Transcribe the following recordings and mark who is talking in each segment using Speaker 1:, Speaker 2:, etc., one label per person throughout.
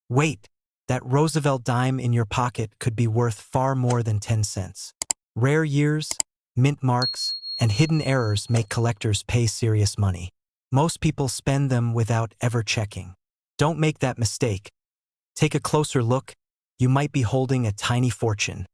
Speaker 1: Wait, that Roosevelt dime in your pocket could be worth far more than 10 cents. Rare years, mint marks, and hidden errors make collectors pay serious money. Most people spend them without ever checking. Don't make that mistake. Take a closer look. You might be holding a tiny fortune.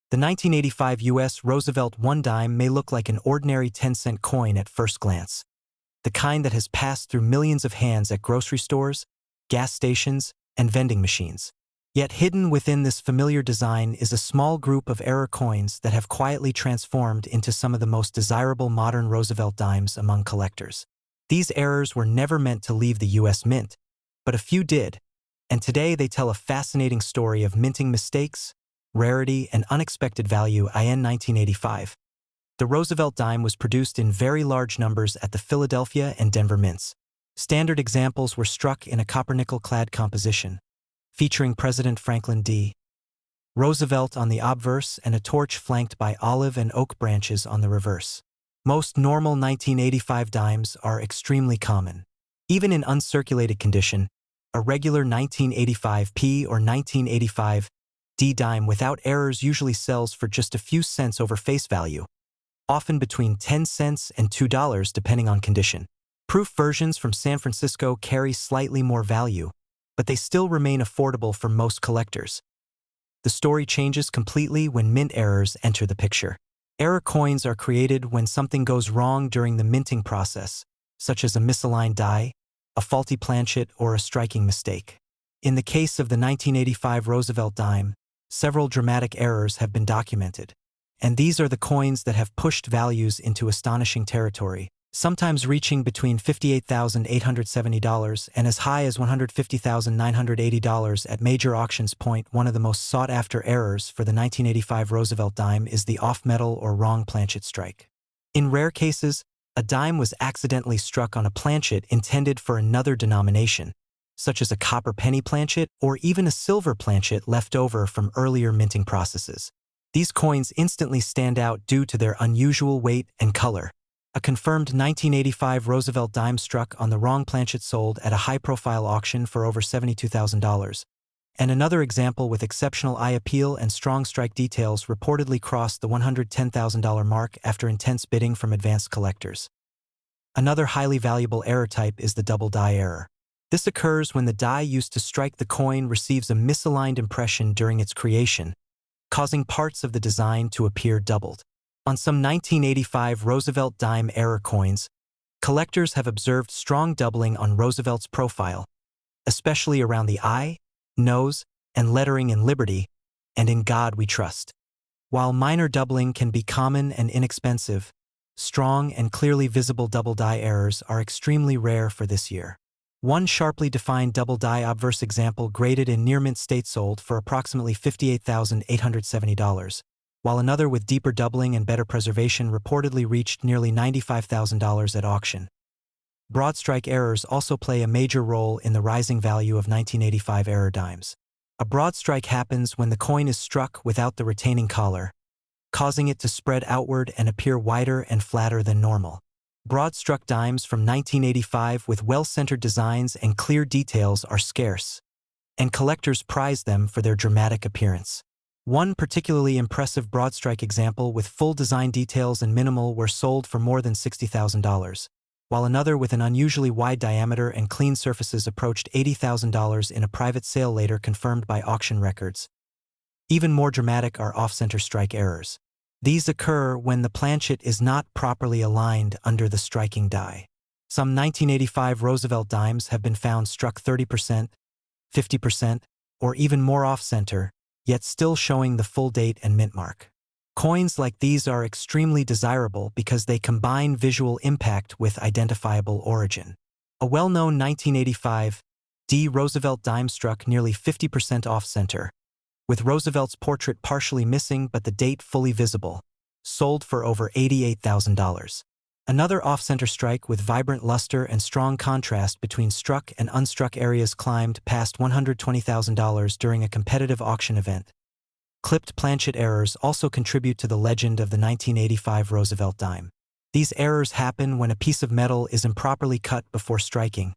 Speaker 1: The 1985 U.S. Roosevelt 1 dime may look like an ordinary 10-cent coin at first glance. The kind that has passed through millions of hands at grocery stores, gas stations, and vending machines. Yet hidden within this familiar design is a small group of error coins that have quietly transformed into some of the most desirable modern Roosevelt dimes among collectors. These errors were never meant to leave the U.S. Mint, but a few did, and today they tell a fascinating story of minting mistakes, rarity, and unexpected value. In 1985, the Roosevelt dime was produced in very large numbers at the Philadelphia and Denver mints. Standard examples were struck in a copper-nickel-clad composition, featuring President Franklin D. Roosevelt on the obverse and a torch flanked by olive and oak branches on the reverse. Most normal 1985 dimes are extremely common. Even in uncirculated condition, a regular 1985p or 1985d dime without errors usually sells for just a few cents over face value, often between 10 cents and $2 depending on condition. Proof versions from San Francisco carry slightly more value, but they still remain affordable for most collectors. The story changes completely when mint errors enter the picture. Error coins are created when something goes wrong during the minting process, such as a misaligned die, a faulty planchet, or a striking mistake. In the case of the 1985 Roosevelt dime, several dramatic errors have been documented, and these are the coins that have pushed values into astonishing territory, sometimes reaching between $58,870 and as high as $150,980 at major auctions. One of the most sought-after errors for the 1985 Roosevelt dime is the off-metal or wrong planchet strike. In rare cases, a dime was accidentally struck on a planchet intended for another denomination, such as a copper penny planchet or even a silver planchet left over from earlier minting processes. These coins instantly stand out due to their unusual weight and color. A confirmed 1985 Roosevelt dime struck on the wrong planchet sold at a high-profile auction for over $72,000, and another example with exceptional eye appeal and strong strike details reportedly crossed the $110,000 mark after intense bidding from advanced collectors. Another highly valuable error type is the double die error. This occurs when the die used to strike the coin receives a misaligned impression during its creation, causing parts of the design to appear doubled. On some 1985 Roosevelt dime error coins, collectors have observed strong doubling on Roosevelt's profile, especially around the eye, nose, and lettering in Liberty and In God We Trust. While minor doubling can be common and inexpensive, strong and clearly visible double die errors are extremely rare for this year. One sharply defined double die obverse example graded in near mint state sold for approximately $58,870, while another with deeper doubling and better preservation reportedly reached nearly $95,000 at auction. Broad strike errors also play a major role in the rising value of 1985 error dimes. A broad strike happens when the coin is struck without the retaining collar, causing it to spread outward and appear wider and flatter than normal. Broad-struck dimes from 1985 with well-centered designs and clear details are scarce, and collectors prize them for their dramatic appearance. One particularly impressive broad-strike example with full design details and minimal were sold for more than $60,000, while another with an unusually wide diameter and clean surfaces approached $80,000 in a private sale later confirmed by auction records. Even more dramatic are off-center strike errors. These occur when the planchet is not properly aligned under the striking die. Some 1985 Roosevelt dimes have been found struck 30%, 50%, or even more off-center, yet still showing the full date and mint mark. Coins like these are extremely desirable because they combine visual impact with identifiable origin. A well-known 1985 D. Roosevelt dime struck nearly 50% off-center, with Roosevelt's portrait partially missing but the date fully visible, sold for over $88,000. Another off-center strike with vibrant luster and strong contrast between struck and unstruck areas climbed past $120,000 during a competitive auction event. Clipped planchet errors also contribute to the legend of the 1985 Roosevelt dime. These errors happen when a piece of metal is improperly cut before striking,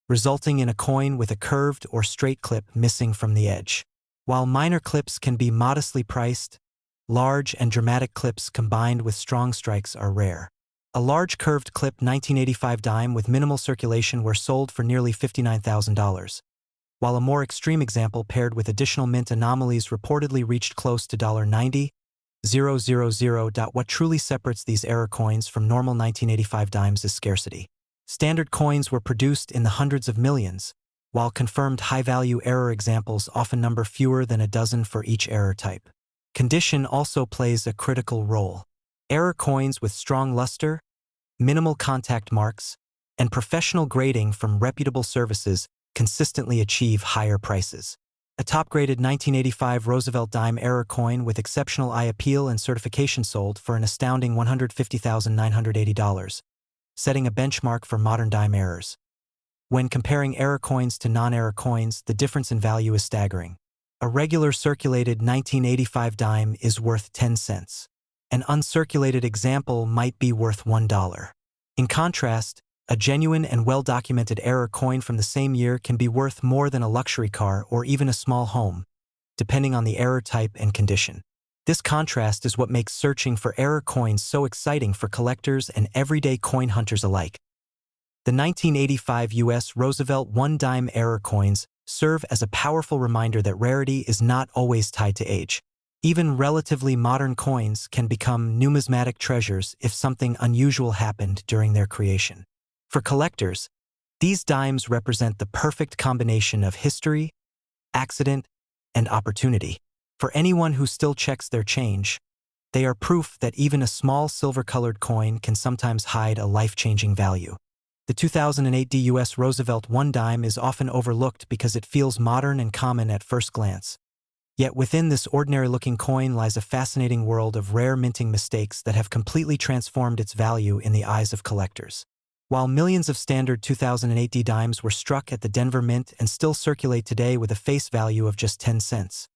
Speaker 1: resulting in a coin with a curved or straight clip missing from the edge. While minor clips can be modestly priced, large and dramatic clips combined with strong strikes are rare. A large curved clip 1985 dime with minimal circulation were sold for nearly $59,000, while a more extreme example paired with additional mint anomalies reportedly reached close to $90,000. What truly separates these error coins from normal 1985 dimes is scarcity. Standard coins were produced in the hundreds of millions, while confirmed high-value error examples often number fewer than a dozen for each error type. Condition also plays a critical role. Error coins with strong luster, minimal contact marks, and professional grading from reputable services consistently achieve higher prices. A top-graded 1985 Roosevelt dime error coin with exceptional eye appeal and certification sold for an astounding $150,980, setting a benchmark for modern dime errors. When comparing error coins to non-error coins, the difference in value is staggering. A regular circulated 1985 dime is worth 10 cents. An uncirculated example might be worth $1. In contrast, a genuine and well-documented error coin from the same year can be worth more than a luxury car or even a small home, depending on the error type and condition. This contrast is what makes searching for error coins so exciting for collectors and everyday coin hunters alike. The 1985 U.S. Roosevelt one-dime error coins serve as a powerful reminder that rarity is not always tied to age. Even relatively modern coins can become numismatic treasures if something unusual happened during their creation. For collectors, these dimes represent the perfect combination of history, accident, and opportunity. For anyone who still checks their change, they are proof that even a small silver-colored coin can sometimes hide a life-changing value. The 2008 U.S. Roosevelt one dime is often overlooked because it feels modern and common at first glance. Yet within this ordinary-looking coin lies a fascinating world of rare minting mistakes that have completely transformed its value in the eyes of collectors. While millions of standard 2008 dimes were struck at the Denver Mint and still circulate today with a face value of just 10 cents,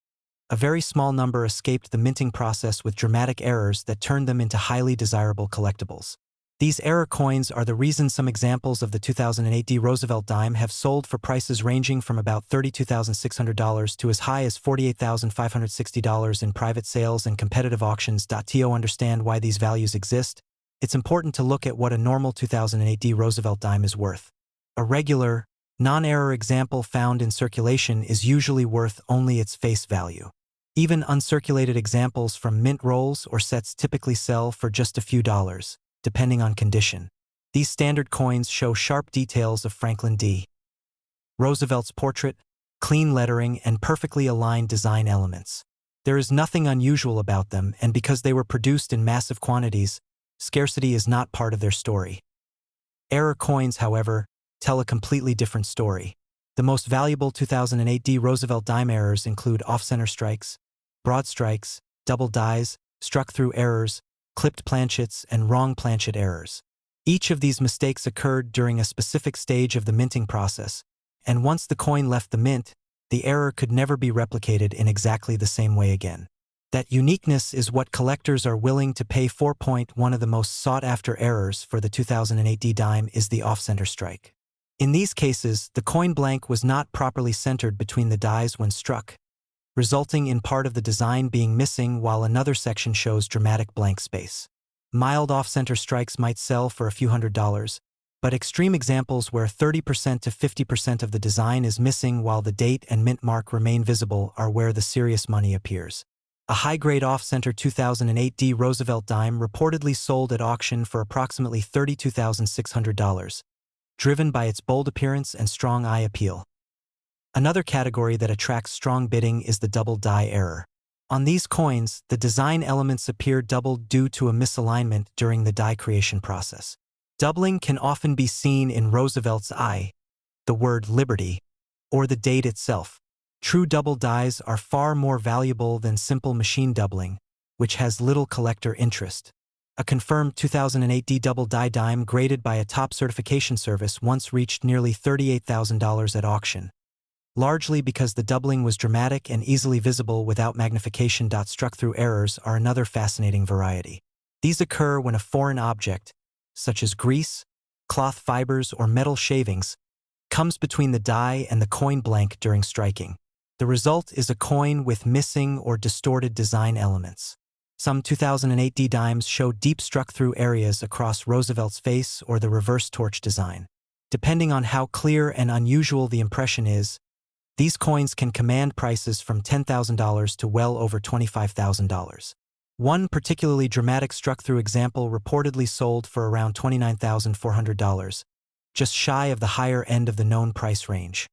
Speaker 1: a very small number escaped the minting process with dramatic errors that turned them into highly desirable collectibles. These error coins are the reason some examples of the 2008 Roosevelt dime have sold for prices ranging from about $32,600 to as high as $48,560 in private sales and competitive auctions. To understand why these values exist, it's important to look at what a normal 2008 Roosevelt dime is worth. A regular, non-error example found in circulation is usually worth only its face value. Even uncirculated examples from mint rolls or sets typically sell for just a few dollars, depending on condition. These standard coins show sharp details of Franklin D. Roosevelt's portrait, clean lettering, and perfectly aligned design elements. There is nothing unusual about them, and because they were produced in massive quantities, scarcity is not part of their story. Error coins, however, tell a completely different story. The most valuable 2008 Roosevelt dime errors include off-center strikes, broad strikes, double dies, struck-through errors, clipped planchets, and wrong planchet errors. Each of these mistakes occurred during a specific stage of the minting process, and once the coin left the mint, the error could never be replicated in exactly the same way again. That uniqueness is what collectors are willing to pay for. One of the most sought-after errors for the 2008 dime is the off-center strike. In these cases, the coin blank was not properly centered between the dies when struck, resulting in part of the design being missing while another section shows dramatic blank space. Mild off-center strikes might sell for a few $100s, but extreme examples where 30% to 50% of the design is missing while the date and mint mark remain visible are where the serious money appears. A high-grade off-center 2008 Roosevelt dime reportedly sold at auction for approximately $32,600, driven by its bold appearance and strong eye appeal. Another category that attracts strong bidding is the double die error. On these coins, the design elements appear doubled due to a misalignment during the die creation process. Doubling can often be seen in Roosevelt's eye, the word liberty, or the date itself. True double dies are far more valuable than simple machine doubling, which has little collector interest. A confirmed 2008 double die dime graded by a top certification service once reached nearly $38,000 at auction, largely because the doubling was dramatic and easily visible without magnification. Struck-through errors are another fascinating variety. These occur when a foreign object, such as grease, cloth fibers, or metal shavings, comes between the die and the coin blank during striking. The result is a coin with missing or distorted design elements. Some 2008 D dimes show deep struck-through areas across Roosevelt's face or the reverse torch design. Depending on how clear and unusual the impression is, these coins can command prices from $10,000 to well over $25,000. One particularly dramatic struck-through example reportedly sold for around $29,400, just shy of the higher end of the known price range.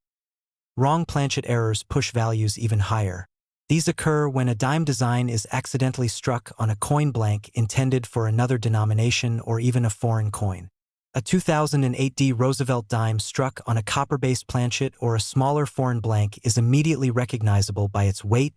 Speaker 1: Wrong planchet errors push values even higher. These occur when a dime design is accidentally struck on a coin blank intended for another denomination or even a foreign coin. A 2008 D Roosevelt dime struck on a copper-based planchet or a smaller foreign blank is immediately recognizable by its weight,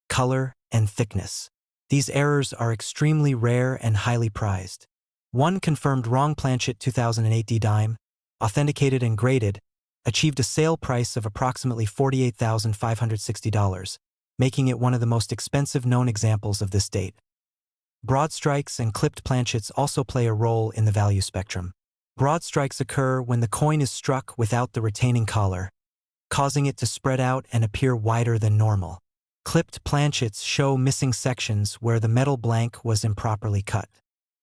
Speaker 1: color, and thickness. These errors are extremely rare and highly prized. One confirmed wrong planchet 2008 D dime, authenticated and graded, achieved a sale price of approximately $48,560, making it one of the most expensive known examples of this date. Broad strikes and clipped planchets also play a role in the value spectrum. Broad strikes occur when the coin is struck without the retaining collar, causing it to spread out and appear wider than normal. Clipped planchets show missing sections where the metal blank was improperly cut.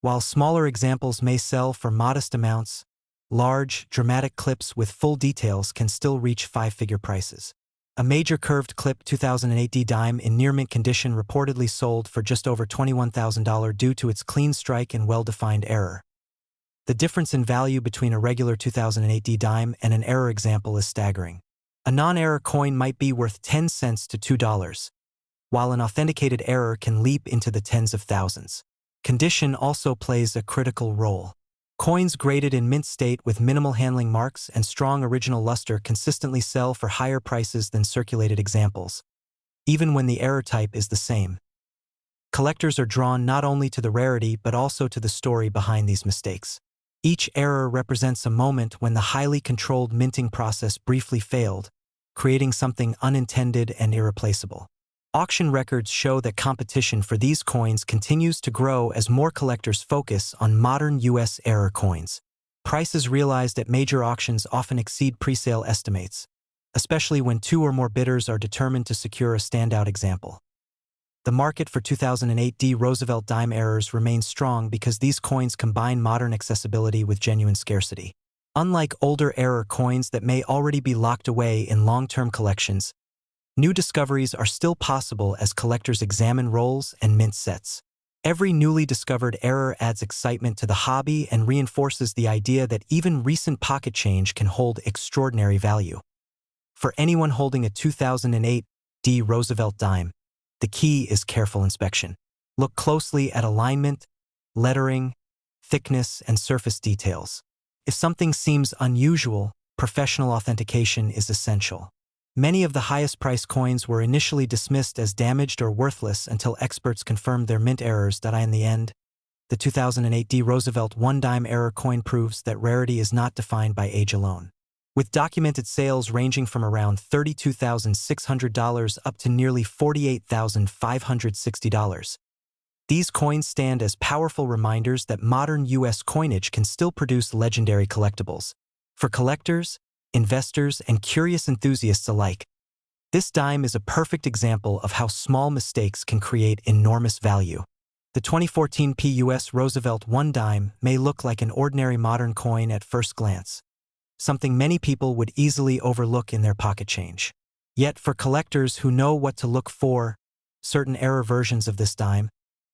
Speaker 1: While smaller examples may sell for modest amounts, large, dramatic clips with full details can still reach five-figure prices. A major curved clip 2008 D dime in near-mint condition reportedly sold for just over $21,000 due to its clean strike and well-defined error. The difference in value between a regular 2008 D dime and an error example is staggering. A non-error coin might be worth 10 cents to $2, while an authenticated error can leap into the tens of thousands. Condition also plays a critical role. Coins graded in mint state with minimal handling marks and strong original luster consistently sell for higher prices than circulated examples, even when the error type is the same. Collectors are drawn not only to the rarity but also to the story behind these mistakes. Each error represents a moment when the highly controlled minting process briefly failed, creating something unintended and irreplaceable. Auction records show that competition for these coins continues to grow as more collectors focus on modern U.S. error coins. Prices realized at major auctions often exceed pre-sale estimates, especially when two or more bidders are determined to secure a standout example. The market for 2008 D Roosevelt dime errors remains strong because these coins combine modern accessibility with genuine scarcity. Unlike older error coins that may already be locked away in long-term collections, new discoveries are still possible as collectors examine rolls and mint sets. Every newly discovered error adds excitement to the hobby and reinforces the idea that even recent pocket change can hold extraordinary value. For anyone holding a 2008 D Roosevelt dime, the key is careful inspection. Look closely at alignment, lettering, thickness, and surface details. If something seems unusual, professional authentication is essential. Many of the highest-priced coins were initially dismissed as damaged or worthless until experts confirmed their mint errors. In the end, the 2008 D Roosevelt one-dime error coin proves that rarity is not defined by age alone. With documented sales ranging from around $32,600 up to nearly $48,560, these coins stand as powerful reminders that modern U.S. coinage can still produce legendary collectibles. For collectors, investors, and curious enthusiasts alike, this dime is a perfect example of how small mistakes can create enormous value. The 2014 U.S. Roosevelt one dime may look like an ordinary modern coin at first glance, something many people would easily overlook in their pocket change. Yet for collectors who know what to look for, certain error versions of this dime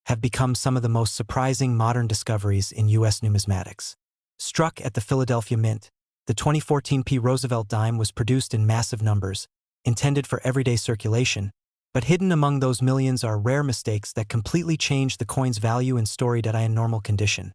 Speaker 1: have become some of the most surprising modern discoveries in U.S. numismatics. Struck at the Philadelphia Mint, the 2014 Roosevelt dime was produced in massive numbers, intended for everyday circulation, but hidden among those millions are rare mistakes that completely change the coin's value and story in normal condition.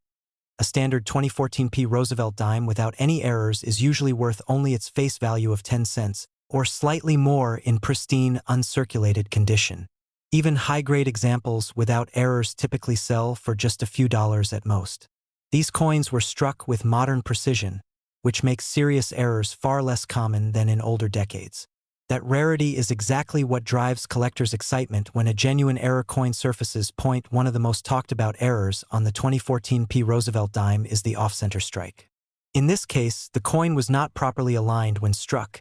Speaker 1: A standard 2014 Roosevelt dime without any errors is usually worth only its face value of 10 cents, or slightly more in pristine, uncirculated condition. Even high-grade examples without errors typically sell for just a few dollars at most. These coins were struck with modern precision, which makes serious errors far less common than in older decades. That rarity is exactly what drives collectors' excitement when a genuine error coin surfaces. One of the most talked about errors on the 2014 Roosevelt dime is the off-center strike. In this case, the coin was not properly aligned when struck,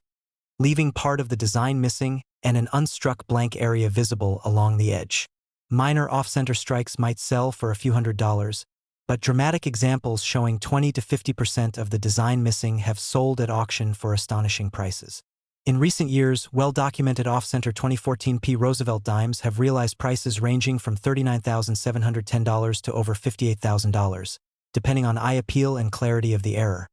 Speaker 1: leaving part of the design missing and an unstruck blank area visible along the edge. Minor off-center strikes might sell for a few $100s, but dramatic examples showing 20 to 50% of the design missing have sold at auction for astonishing prices. In recent years, well-documented off-center 2014 Roosevelt dimes have realized prices ranging from $39,710 to over $58,000, depending on eye appeal and clarity of the error.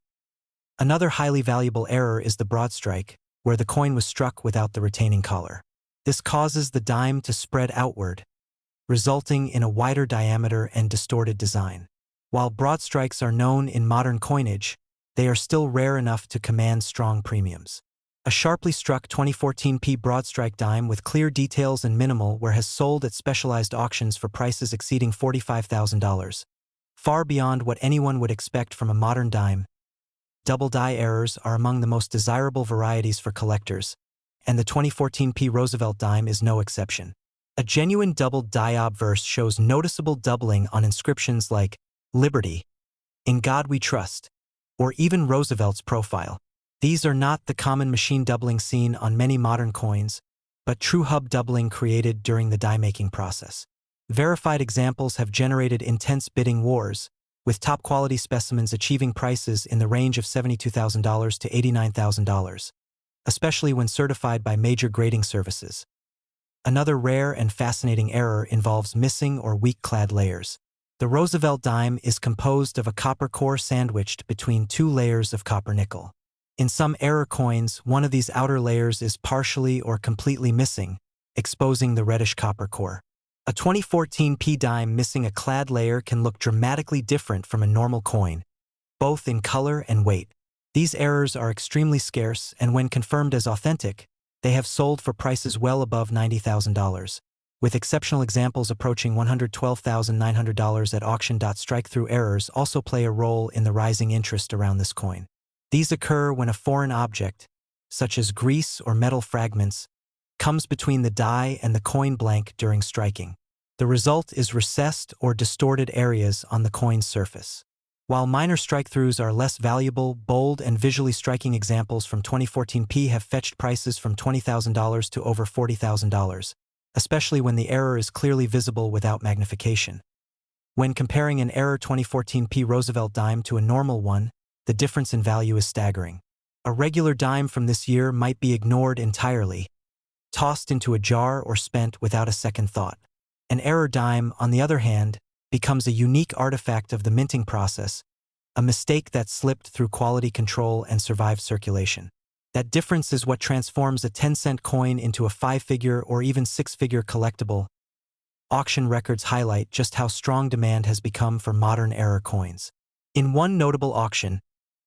Speaker 1: Another highly valuable error is the broad strike, where the coin was struck without the retaining collar. This causes the dime to spread outward, resulting in a wider diameter and distorted design. While broad strikes are known in modern coinage, they are still rare enough to command strong premiums. A sharply struck 2014 broad strike dime with clear details and minimal wear has sold at specialized auctions for prices exceeding $45,000, far beyond what anyone would expect from a modern dime. Double die errors are among the most desirable varieties for collectors, and the 2014 Roosevelt dime is no exception. A genuine double die obverse shows noticeable doubling on inscriptions like "Liberty," "In God We Trust," or even Roosevelt's profile. These are not the common machine doubling seen on many modern coins, but true hub doubling created during the die-making process. Verified examples have generated intense bidding wars, with top-quality specimens achieving prices in the range of $72,000 to $89,000, especially when certified by major grading services. Another rare and fascinating error involves missing or weak-clad layers. The Roosevelt dime is composed of a copper core sandwiched between two layers of copper nickel. In some error coins, one of these outer layers is partially or completely missing, exposing the reddish copper core. A 2014 dime missing a clad layer can look dramatically different from a normal coin, both in color and weight. These errors are extremely scarce, and when confirmed as authentic, they have sold for prices well above $90,000, with exceptional examples approaching $112,900 at auction. Strike-through errors also play a role in the rising interest around this coin. These occur when a foreign object, such as grease or metal fragments, comes between the die and the coin blank during striking. The result is recessed or distorted areas on the coin's surface. While minor strike-throughs are less valuable, bold and visually striking examples from 2014 have fetched prices from $20,000 to over $40,000, especially when the error is clearly visible without magnification. When comparing an error 2014 Roosevelt dime to a normal one, the difference in value is staggering. A regular dime from this year might be ignored entirely, tossed into a jar or spent without a second thought. An error dime, on the other hand, becomes a unique artifact of the minting process, a mistake that slipped through quality control and survived circulation. That difference is what transforms a 10-cent coin into a 5-figure or even 6-figure collectible. Auction records highlight just how strong demand has become for modern error coins. In one notable auction,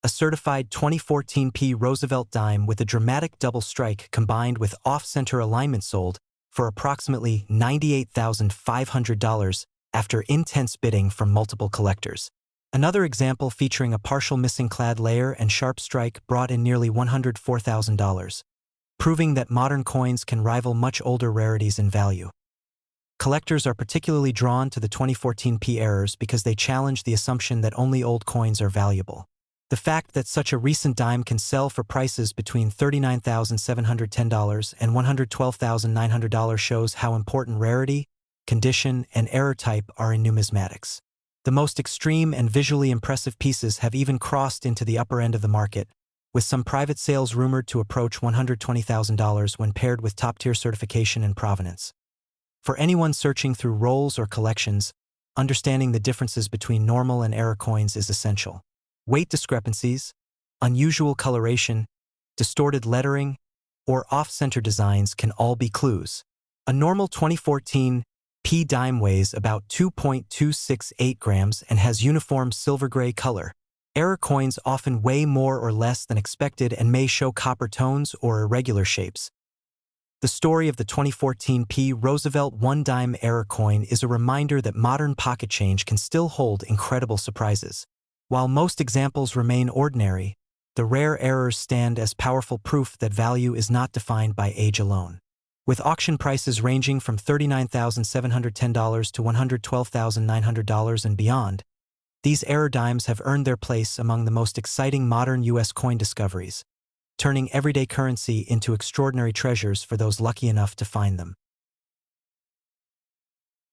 Speaker 1: a certified 2014 Roosevelt dime with a dramatic double strike combined with off-center alignment sold for approximately $98,500 after intense bidding from multiple collectors. Another example featuring a partial missing clad layer and sharp strike brought in nearly $104,000, proving that modern coins can rival much older rarities in value. Collectors are particularly drawn to the 2014 errors because they challenge the assumption that only old coins are valuable. The fact that such a recent dime can sell for prices between $39,710 and $112,900 shows how important rarity, condition, and error type are in numismatics. The most extreme and visually impressive pieces have even crossed into the upper end of the market, with some private sales rumored to approach $120,000 when paired with top-tier certification and provenance. For anyone searching through rolls or collections, understanding the differences between normal and error coins is essential. Weight discrepancies, unusual coloration, distorted lettering, or off-center designs can all be clues. A normal 2014 dime weighs about 2.268 grams and has uniform silver-gray color. Error coins often weigh more or less than expected and may show copper tones or irregular shapes. The story of the 2014 Roosevelt 1-dime error coin is a reminder that modern pocket change can still hold incredible surprises. While most examples remain ordinary, the rare errors stand as powerful proof that value is not defined by age alone. With auction prices ranging from $39,710 to $112,900 and beyond, These error dimes have earned their place among the most exciting modern U.S. coin discoveries, turning everyday currency into extraordinary treasures for those lucky enough to find them.